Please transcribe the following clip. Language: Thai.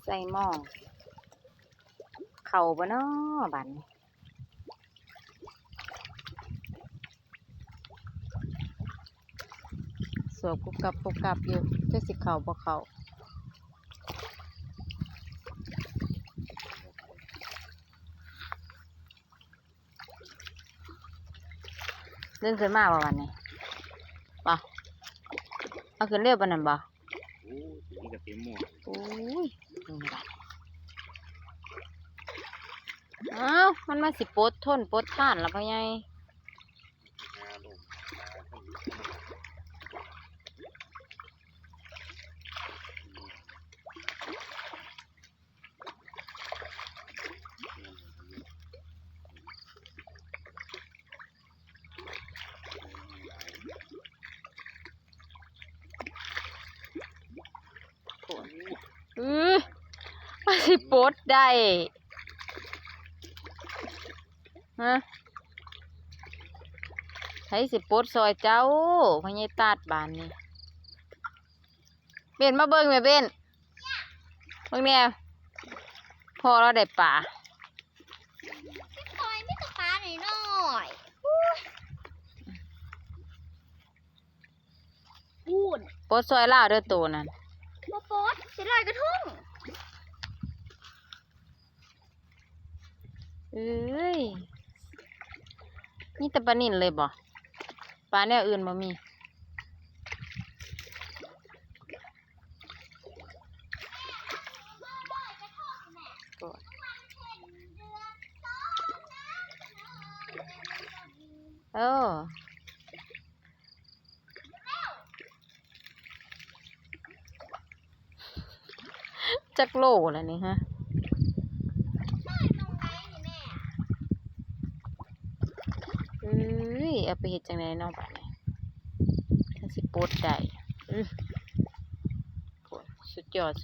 ใส่หม้อเข่าบ่น้อบัดนี้สวบกุบกับอยู่จะสิเข่าบ่เข่าเลื่อนขึ้นมาบ่วันนี้บ่เอาขึ้นเร็วปานนั้นบ่โอ้ถึงกับเต็มหม้อโอ้ยอ้าวมันมาสิปดทนปดท่านแล้วพ่อใหญ่มาสิปดได้ฮะใช้สิปดซอยเจ้าพ่อใหญ่ตาดบานนี่เบนมาเบิ่งแม่เบนเบิ่งแนวพอเราได้ป่าคอยไม่ตกปลาหน่อยพูดปดซอยล่าเด้อตัวนั่นมาโป๊ดเสียลอยกระทุ่งเอ้ยนี่แต่ปลานิ่นเลยบ่ปลาแนวอื่นบ่มีจักโลแล้วนี่ฮะเอาไปเฮ็ดจังได๋เนาะบัดนี้ถ้าสิปลดได้สุดยอด